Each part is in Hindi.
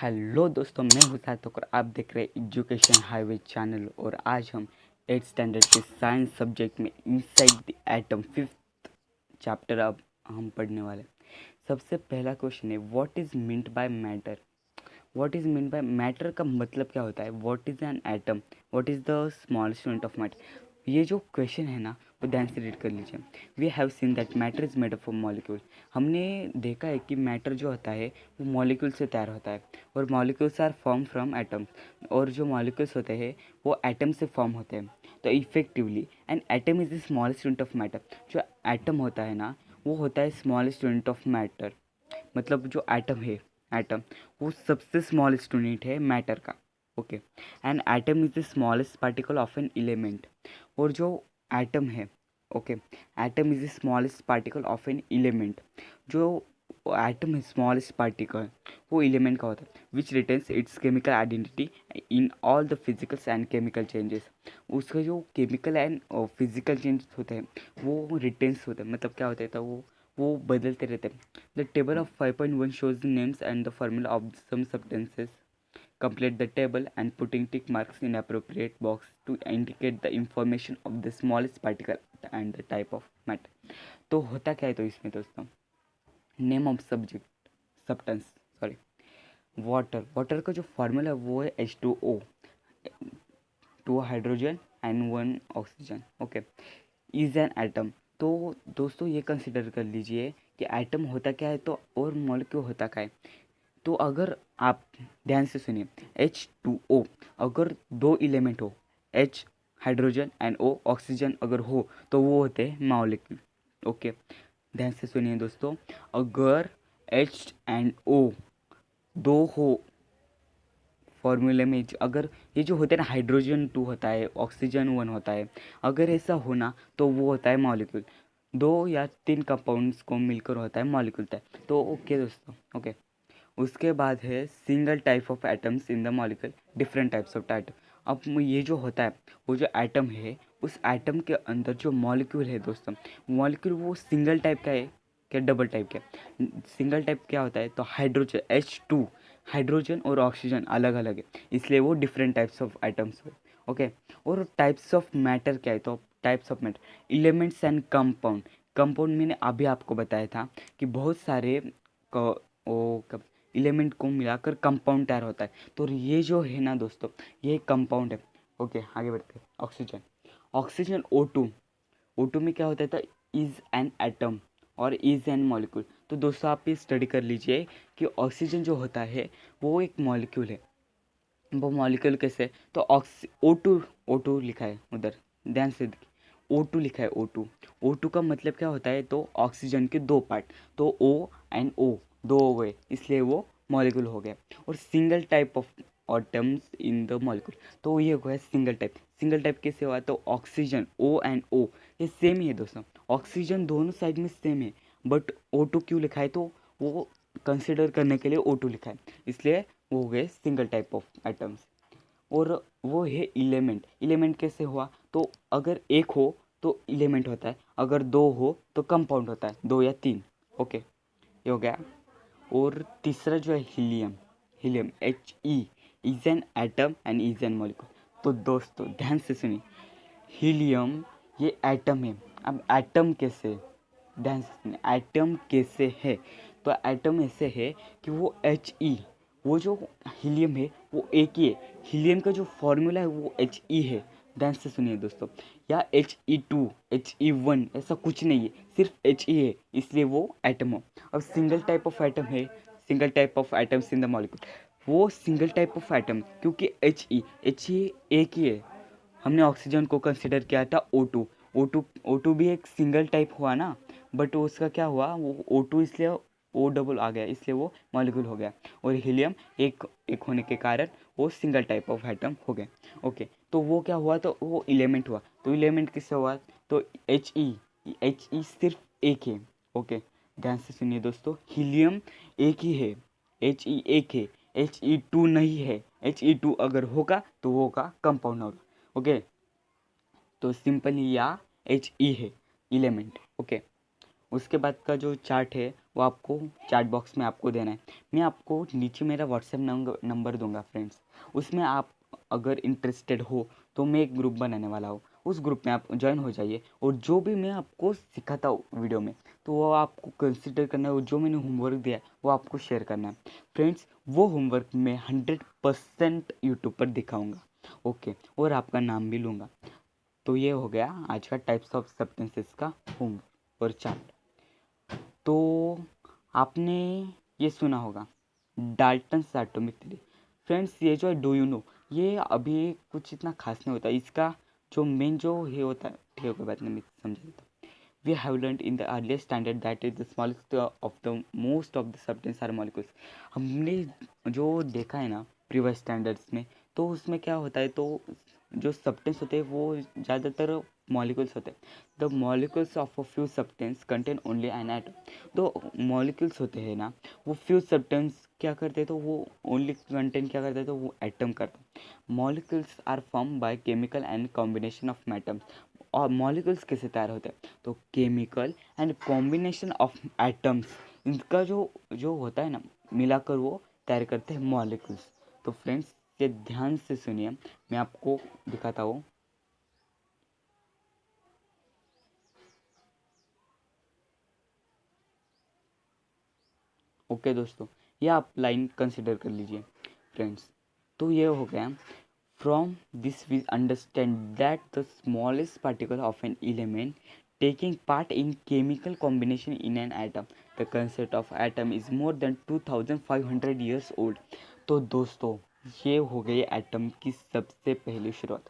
हेलो दोस्तों, मैं हूं सार्थक और आप देख रहे हैं एजुकेशन हाईवे चैनल। और आज हम 8th स्टैंडर्ड के साइंस सब्जेक्ट में inside the atom 5th chapter अब हम पढ़ने वाले हैं। सबसे पहला क्वेश्चन है, what is meant by matter. What is mean by matter का मतलब क्या होता है। What is an atom, what is the smallest unit of matter. ये जो क्वेश्चन है ना, वो ध्यान से रीड कर लीजिए। We have seen that matter is made up of molecule. हमने देखा है कि मैटर जो होता है वो मॉलिक्यूल से तैयार होता है, और molecules are form from atoms. और जो मॉलिक्यूल्स होते हैं वो एटम से फॉर्म होते हैं। तो effectively an atom is the smallest unit of matter. जो एटम होता है ना, वो होता है स्मॉलेस्ट यूनिट ऑफ मैटर। मतलब जो एटम है, एटम वो सबसे स्मॉलेस्ट यूनिट है मैटर का। Okay, and atom is the smallest particle of an element. और जो एटम है, okay, atom is the smallest particle of an element. जो एटम है स्मॉलेस्ट पार्टिकल, वो एलिमेंट का होता है which retains its chemical identity in all the physicals and chemical changes. उसका जो केमिकल एंड फिजिकल चेंजेस होते हैं वो रिटेन्स होते हैं। मतलब क्या होता है, तो वो बदलते रहते हैं। The table of 5.1 shows the names and the formula of some substances. Complete the table and putting tick marks in appropriate box to indicate the information of the smallest particle and the type of matter. तो होता क्या है तो इसमें दोस्तों, name of subject substance, sorry, water. Water का जो फार्मूला है वो है H2O, 2 hydrogen and 1 oxygen. Okay, is an atom. तो दोस्तों ये कंसिडर कर लीजिए कि एटम होता क्या है तो और मॉलिक्यूल होता क्या है। तो अगर आप ध्यान से सुनिए, H2O अगर दो एलिमेंट हो, H hydrogen and O oxygen अगर हो, तो वो होते हैं मॉलिक्यूल। ओके, ध्यान से सुनिए दोस्तों, अगर H एंड O दो हो फॉर्मूले में, अगर ये जो होता है ना, हाइड्रोजन 2 होता है, ऑक्सीजन 1 होता है, अगर ऐसा होना तो वो होता है मॉलिक्यूल। 2 या 3 कंपाउंड्स को मिलकर होता है मॉलिक्यूल होता है। तो ओके दोस्तों, ओके। उसके बाद है single type of atoms in the molecule, different types of atom. अब ये जो होता है, वो जो एटम है, उस एटम के अंदर जो मॉलिक्यूल है दोस्तों, मॉलिक्यूल वो सिंगल टाइप का है क्या डबल टाइप का। सिंगल टाइप क्या होता है तो हाइड्रोजन H2, हाइड्रोजन और ऑक्सीजन अलग अलग है, इसलिए वो डिफरेंट टाइप्स ऑफ एटम्स हुए। ओके, और टाइप्स ऑफ मैटर क्या है तो types of matter, elements and compound. Compound मैंने अभी आपको बताया था कि बहुत सारे एलिमेंट को मिलाकर कंपाउंड तैयार होता है। तो ये जो है ना दोस्तों, ये कंपाउंड है। ओके, आगे बढ़ते हैं। ऑक्सीजन, ऑक्सीजन O2, O2 में क्या होता है तो इज एन एटम और इज एन मॉलिक्यूल। तो दोस्तों आप ये स्टडी कर लीजिए कि ऑक्सीजन जो होता है वो एक मॉलिक्यूल है। वो मॉलिक्यूल कैसे, तो O2 लिखा है उधर, ध्यान से देखिए, O2 लिखा है। O2 का मतलब क्या होता है तो ऑक्सीजन के दो पार्ट, तो O एंड O दो हो गए, इसलिए वो मॉलिक्यूल हो गया। और single type of atoms in the molecule, तो ये हो गया सिंगल टाइप। सिंगल टाइप कैसे हुआ तो ऑक्सीजन O एंड O ये सेम ही है दोस्तों, ऑक्सीजन दोनों साइड में सेम है, बट O2 क्यों लिखा है तो वो कंसिडर करने के लिए O2 लिखा है, इसलिए वो हो गए सिंगल टाइप ऑफ एटम्स। और वो है एलिमेंट। एलिमेंट कैसे हुआ तो अगर एक हो तो एलिमेंट होता है, अगर दो हो तो कंपाउंड होता है, 2 या 3। ओके, ये हो गया। और तीसरा जो है helium, helium He is an atom and is an molecule. तो दोस्तों ध्यान से सुनिए, हीलियम ये एटम है। अब एटम कैसे, ध्यान से सुनिए, एटम कैसे है तो एटम ऐसे है कि वो He, वो जो हीलियम है वो एक ही है। हीलियम का जो फॉर्मूला है वो He है, ध्यान से सुनिए दोस्तों, या He2 He1 ऐसा कुछ नहीं है, सिर्फ He है, इसलिए वो एटम हो। अब सिंगल टाइप ऑफ एटम है, single type of atoms in the molecule, वो सिंगल टाइप ऑफ एटम क्योंकि He एक ही है। हमने ऑक्सीजन को कंसिडर किया था O2 भी एक सिंगल टाइप हुआ ना, बट उसका क्या हुआ वो O2 इसलिए O डबल आ गया, इसलिए वो मॉलिक्यूल हो गया। और हीलियम एक एक होने के कारण वो सिंगल टाइप ऑफ एटम हो गए। ओके, तो वो क्या हुआ तो वो एलिमेंट हुआ। तो एलिमेंट किससे हुआ तो He सिर्फ एक है। ओके, ध्यान से सुनिए दोस्तों, हीलियम एक ही है, He एक है, He2 नहीं है। He2 अगर होगा तो वो होगा कंपाउंड होगा। ओके, तो सिंपली या He है एलिमेंट। ओके, उसके बाद का जो चार्ट है वो आपको चैट बॉक्स में आपको देना है। मैं आपको नीचे मेरा व्हाट्सएप नंबर दूंगा फ्रेंड्स, उसमें आप अगर इंटरेस्टेड हो तो मैं एक ग्रुप बनाने वाला हूँ, उस ग्रुप में आप ज्वाइन हो जाइए और जो भी मैं आपको सिखाता हूँ वीडियो में तो वो आपको कंसिडर करना है, और जो मैंने होमवर्क दिया है वो आपको शेयर करना है फ्रेंड्स। वो होमवर्क मैं 100% यूट्यूब पर दिखाऊंगा, ओके, और आपका नाम भी लूँगा। तो ये हो गया आज का टाइप्स ऑफ सब्सटेंसेस का होमवर्क और चार्ट। तो आपने ये सुना होगा डाल्टन्स एटॉमिक थ्योरी। फ्रेंड्स ये जो है डू यू नो, ये अभी कुछ इतना खास नहीं होता, इसका जो मेन जो ये होता है, ठीक है बात नहीं मैं समझा देता हूँ। We have learned in the earlier standard that is the smallest of the most of the substance are molecules. हमने जो देखा है ना प्रीवियस स्टैंडर्ड्स में, तो उसमें क्या होता है, तो जो सब्सटेंस होते हैं वो ज़्यादातर मॉलिक्यूल्स होते हैं। The molecules of a few substance contain only an atom. तो मॉलिक्यूल्स होते हैं ना, वो फ्यू सब्सटेंस क्या करते हैं, तो वो ओनली कंटेन क्या करते हैं, तो वो एटम करते हैं। Molecules are form by chemical and combination of atoms. और मॉलिक्यूल्स कैसे तैयार होते हैं, तो chemical and combination of atoms, इनका जो जो होता है ना मिलाकर वो तैयार करते हैं मॉलिक्यूल्स। तो फ्रेंड्स ये ध्यान से सुनिए, मैं आपको दिखाता हूँ। ओके दोस्तों, ये आप लाइन कंसिडर कर लीजिए फ्रेंड्स। तो ये हो गया, from this we understand that the smallest particle of an element taking part in chemical combination in an atom. The concept of atom is more than 2500 years old. तो दोस्तों ये हो गई एटम की सबसे पहली शुरुआत।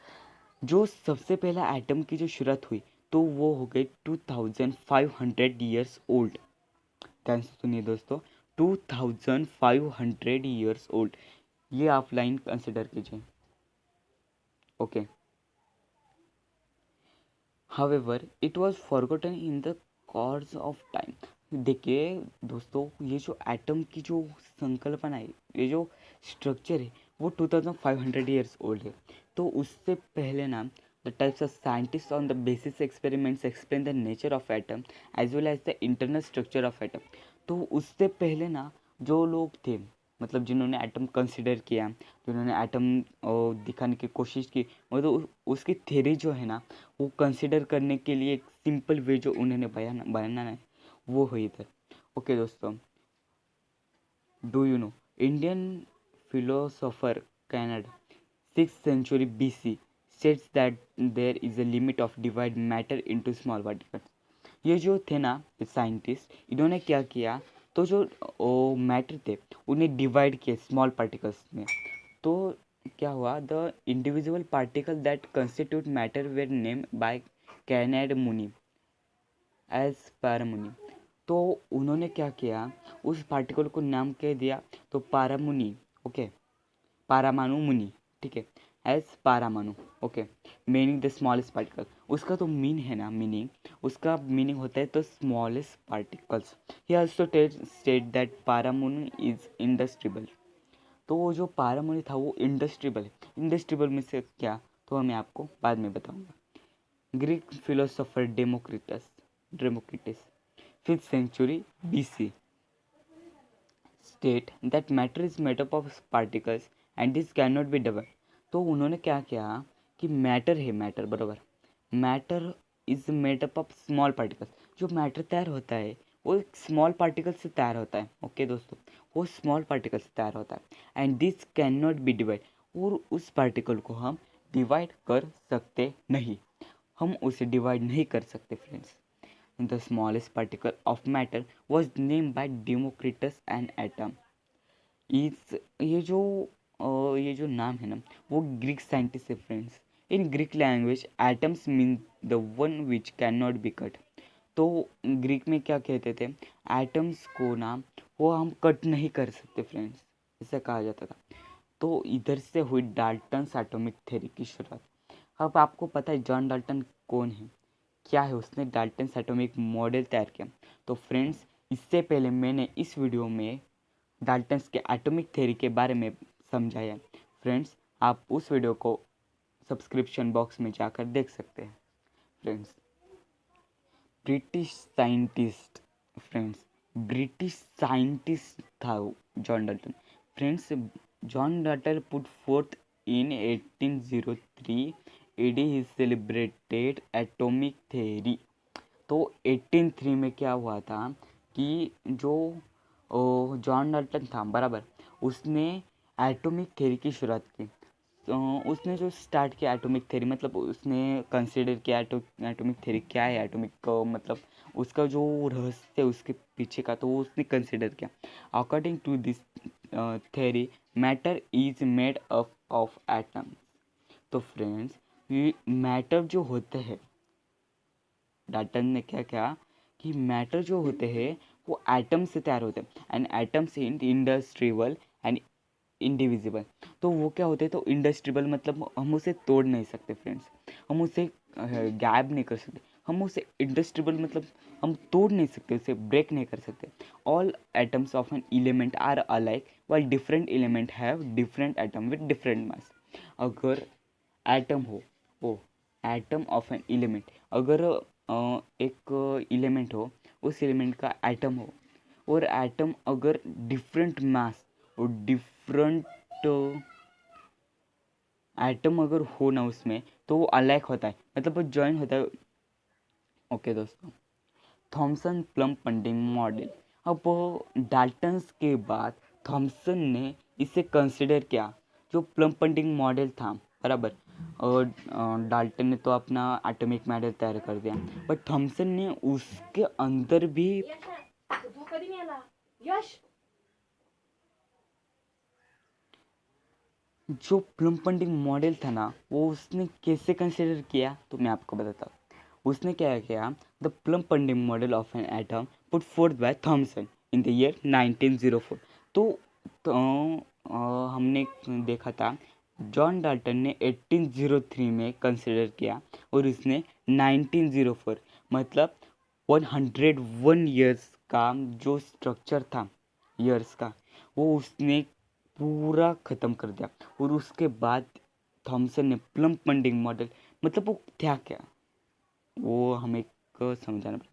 जो सबसे पहला एटम की जो शुरुआत हुई तो वो हो गई 2500 ईयर्स ओल्ड। ध्यान से सुनिए दोस्तों, 2500 ईयर्स ओल्ड, ये आप लाइन कंसिडर कीजिए, okay. However, it was forgotten in the course of time. देखिए दोस्तों, ये जो एटम की जो संकल्पना है, ये जो स्ट्रक्चर है, वो 2500 ईयर्स ओल्ड है। तो उससे पहले ना the types of scientist on the basis experiments explain the nature of atom as well as the internal structure of atom. तो उससे पहले ना जो लोग थे, मतलब जिन्होंने एटम कंसिडर किया, जिन्होंने एटम दिखाने की कोशिश की, मतलब उसकी थ्योरी जो है ना वो कंसिडर करने के लिए एक सिंपल वे जो उन्होंने बनाना है वो हुई इधर। ओके दोस्तों, do you know Indian philosopher Canada 6th century BC states that there is a limit of divide matter into small particles. ये जो थे ना साइंटिस्ट, इन्होंने क्या किया, तो जो मैटर थे उन्हें डिवाइड किया स्मॉल पार्टिकल्स में। तो क्या हुआ, the individual particle that constitute matter were name by Kanad Muni as पारामुनि। तो उन्होंने क्या किया, उस पार्टिकल को नाम क्या दिया, तो पारामुनि, ओके, पारामाणु मुनि, ठीक है, एज पारामाणु, okay, meaning the smallest particle. उसका तो मीन है ना, मीनिंग उसका मीनिंग होता है तो smallest particles. He also state that पारामुनि इज इंडस्ट्रिबल। तो वो जो पारामुनि था वो इंडस्ट्रिबल है। इंडस्ट्रिबल में से क्या, तो मैं आपको बाद में बताऊंगा। Greek philosopher Democritus 5th century BC state that matter is made up of particles and this cannot be divided। तो उन्होंने क्या किया कि मैटर है, मैटर बराबर, matter is made up of small particles. जो मैटर तैयार होता है वो एक स्मॉल पार्टिकल से तैयार होता है, ओके दोस्तों, वो स्मॉल पार्टिकल से तैयार होता है and this can not be divide. और उस पार्टिकल को हम डिवाइड कर सकते नहीं, हम उसे डिवाइड नहीं कर सकते friends. The smallest particle of matter was name by Democritus and atom. इस ये जो नाम है ना वो ग्रीक साइंटिस्ट है friends. In Greek language atoms mean the one which can not be cut. तो ग्रीक में क्या कहते थे, एटम्स को ना वो हम कट नहीं कर सकते फ्रेंड्स, ऐसा कहा जाता था। तो इधर से हुई डाल्टन्स एटॉमिक थ्योरी की शुरुआत। अब आपको पता है जॉन डाल्टन कौन है, क्या है, उसने डाल्टन्स एटॉमिक मॉडल तैयार किया। तो फ्रेंड्स इससे पहले मैंने इस वीडियो में डाल्टन्स के एटॉमिक थ्योरी के बारे में समझाया। फ्रेंड्स आप उस वीडियो को सब्सक्रिप्शन बॉक्स में जाकर देख सकते हैं friends. British scientist friends British scientist था John Dalton. Friends, John Dalton put forth in 1803 AD he celebrated atomic theory. तो 1803 में क्या हुआ था कि जो जॉन डाल्टन था बराबर, उसने एटॉमिक थ्योरी की शुरुआत की। तो उसने जो स्टार्ट किया एटॉमिक थ्योरी, मतलब उसने कंसिडर किया एटॉमिक थ्योरी क्या है, एटॉमिक मतलब उसका जो रहस्य है उसके पीछे का, तो वो उसने कंसिडर किया। According to this theory matter is made up of atoms. तो फ्रेंड्स, ये मैटर जो होते हैं, डाल्टन ने क्या किया कि मैटर जो होते हैं वो एटम से तैयार होते हैं, and atoms industrial and indivisible. तो वो क्या होते हैं, तो इंडस्ट्रियल मतलब हम उसे तोड़ नहीं सकते फ्रेंड्स, हम उसे गैप नहीं कर सकते, हम उसे इंडस्ट्रियल मतलब हम तोड़ नहीं सकते, उसे ब्रेक नहीं कर सकते। All atoms of an element are alike while different element have different atom with different mass. अगर एटम हो, वो एटम ऑफ एन एलिमेंट, अगर एक एलिमेंट हो, उस एलिमेंट का एटम हो, और एटम अगर डिफरेंट मास और डिफरेंट एटम अगर हो ना उसमें, तो वो अलाइक होता है, मतलब वो ज्वाइन होता है। ओके दोस्तों, थॉमसन प्लम पंडिंग मॉडल। अब डाल्टन्स के बाद थॉमसन ने इसे कंसिडर किया, जो प्लम पंडिंग मॉडल था बराबर। और डाल्टन ने तो अपना एटॉमिक मॉडल तैयार कर दिया, बट थॉमसन ने उसके अंदर भी जो प्लम पंडिंग मॉडल था ना, वो उसने कैसे कंसिडर किया, तो मैं आपको बताता हूँ। उसने क्या किया, the plum pudding model of an atom put forth by Thomson in the year 1904। तो हमने देखा था जॉन डाल्टन ने 1803 में कंसिडर किया, और उसने 1904 मतलब 101 ईयर्स का जो स्ट्रक्चर था ईयर्स का, वो उसने पूरा ख़त्म कर दिया। और उसके बाद थॉमसन ने प्लम पंडिंग मॉडल, मतलब वो था क्या, वो हमें को समझाना पड़ेगा।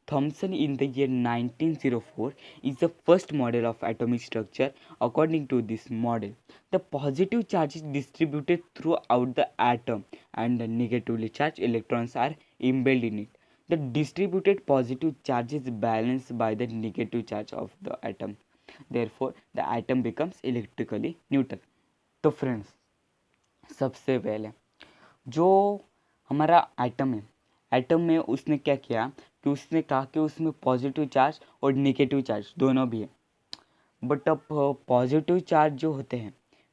Thomson in the year 1904 is the first model of atomic structure. According to this model, the positive charge is distributed throughout the atom and the negatively charged electrons are embedded in it. The distributed positive charge is balanced by the negative charge of the atom. Therefore, the atom becomes electrically neutral. तो फ्रेंड्स, सबसे पहले जो हमारा एटम है, एटम में उसने क्या किया कि उसने कहा कि उसमें पॉजिटिव चार्ज और नेगेटिव चार्ज दोनों भी है। बट अब पॉजिटिव चार्ज जो होते हैं,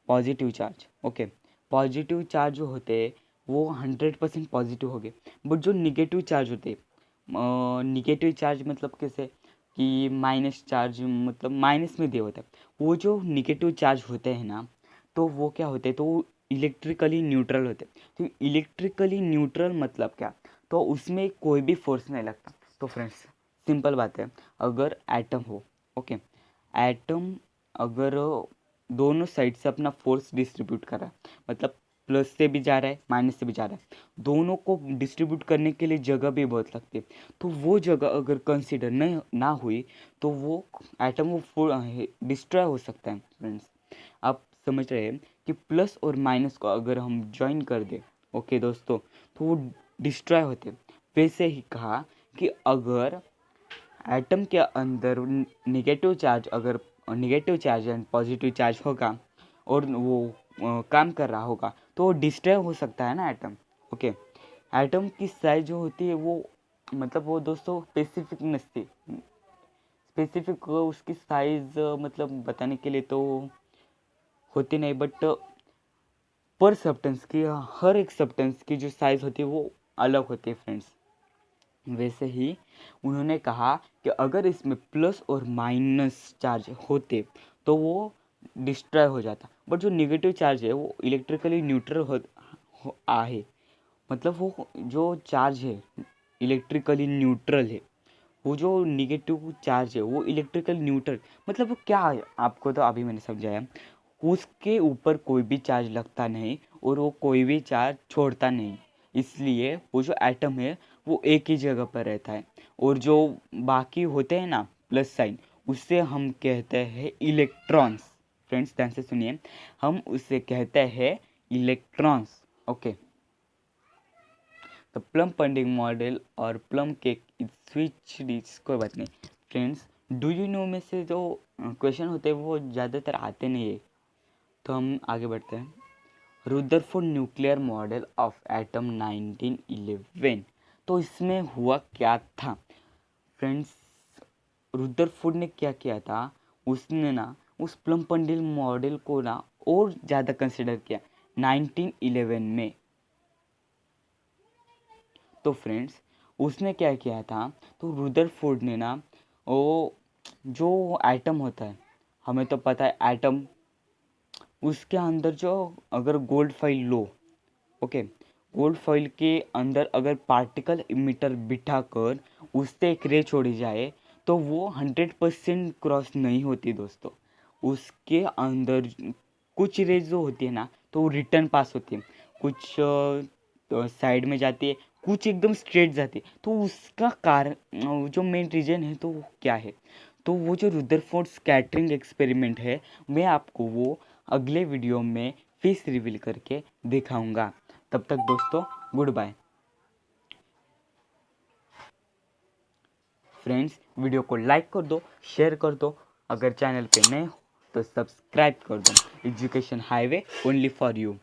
positive charge okay, positive charge जो होते हैं वो 100% पॉजिटिव हो गए। बट जो निगेटिव चार्ज होते हैं, निगेटिव चार्ज मतलब कैसे कि माइनस चार्ज, मतलब माइनस में दे होता है, वो जो निगेटिव चार्ज होते हैं ना, तो वो क्या होते हैं, तो वो इलेक्ट्रिकली न्यूट्रल होते हैं। तो इलेक्ट्रिकली न्यूट्रल मतलब क्या, तो उसमें कोई भी फोर्स नहीं लगता। तो फ्रेंड्स, सिंपल बात है, अगर एटम हो, ओके, एटम अगर दोनों साइड से अपना फोर्स डिस्ट्रीब्यूट कर रहा है, मतलब प्लस से भी जा रहा है माइनस से भी जा रहा है, दोनों को डिस्ट्रीब्यूट करने के लिए जगह भी बहुत लगती है। तो वो जगह अगर कंसिडर नहीं ना हुई, तो वो एटम वो डिस्ट्रॉय हो सकता है। फ्रेंड्स, आप समझ रहे हैं कि प्लस और माइनस को अगर हम ज्वाइन कर दें, ओके दोस्तों, तो वो डिस्ट्रॉय होते। वैसे ही कहा कि अगर एटम के अंदर निगेटिव चार्ज, अगर negative charge and positive charge होगा और वो काम कर रहा होगा, तो वो डिस्ट्रॉय हो सकता है ना एटम। ओके, एटम की साइज जो होती है वो, मतलब वो दोस्तों स्पेसिफिक नसती, स्पेसिफिक उसकी साइज मतलब बताने के लिए तो होती नहीं, बट पर सब्सटेंस की, हर एक सब्सटेंस की जो साइज होती है वो अलग होती है फ्रेंड्स। वैसे ही उन्होंने कहा कि अगर इसमें प्लस और माइनस चार्ज होते तो वो डिस्ट्रॉय हो जाता, बट जो नेगेटिव चार्ज है वो इलेक्ट्रिकली न्यूट्रल आहे, मतलब वो जो चार्ज है इलेक्ट्रिकली न्यूट्रल है। वो जो निगेटिव चार्ज है वो इलेक्ट्रिकल न्यूट्रल, मतलब वो क्या है आपको तो अभी मैंने समझाया, उसके ऊपर कोई भी चार्ज लगता नहीं और वो कोई भी चार्ज छोड़ता नहीं, इसलिए वो जो एटम है वो एक ही जगह पर रहता है। और जो बाकी होते हैं ना प्लस साइन, उससे हम कहते हैं इलेक्ट्रॉन्स। फ्रेंड्स ध्यान से सुनिए, हम उसे कहते हैं इलेक्ट्रॉन्स। ओके, तो प्लम पंडिंग मॉडल और plum cake is switch dish, कोई बात नहीं। फ्रेंड्स डू यू नो में से जो क्वेश्चन होते हैं वो ज़्यादातर आते नहीं है, तो हम आगे बढ़ते हैं। Rutherford nuclear model of atom 1911, तो इसमें हुआ क्या था फ्रेंड्स? रुदरफोर्ड ने क्या किया था, उसने ना उस प्लम पंडिल मॉडल को ना और ज़्यादा कंसिडर किया 1911 में। तो फ्रेंड्स उसने क्या किया था, तो रुदरफोर्ड ने ना वो जो एटम होता है, हमें तो पता है एटम, उसके अंदर जो अगर गोल्ड फॉइल लो, ओके, गोल्ड फॉइल के अंदर अगर पार्टिकल इमिटर बिठाकर उससे एक रे छोड़ी जाए तो वो 100% क्रॉस नहीं होती दोस्तों। उसके अंदर कुछ रेज जो होती है ना, तो वो रिटर्न पास होती है, कुछ साइड में जाती है, कुछ एकदम स्ट्रेट जाती है। तो उसका कारण जो मेन रीज़न है तो वो क्या है, तो वो जो रुदरफोर्ड स्कैटरिंग एक्सपेरिमेंट है, मैं आपको वो अगले वीडियो में फिर से रिवील करके दिखाऊंगा। तब तक दोस्तों गुड बाय। फ्रेंड्स वीडियो को लाइक कर दो, शेयर कर दो, अगर चैनल पे नए हो तो सब्सक्राइब कर दो। Education highway only for you.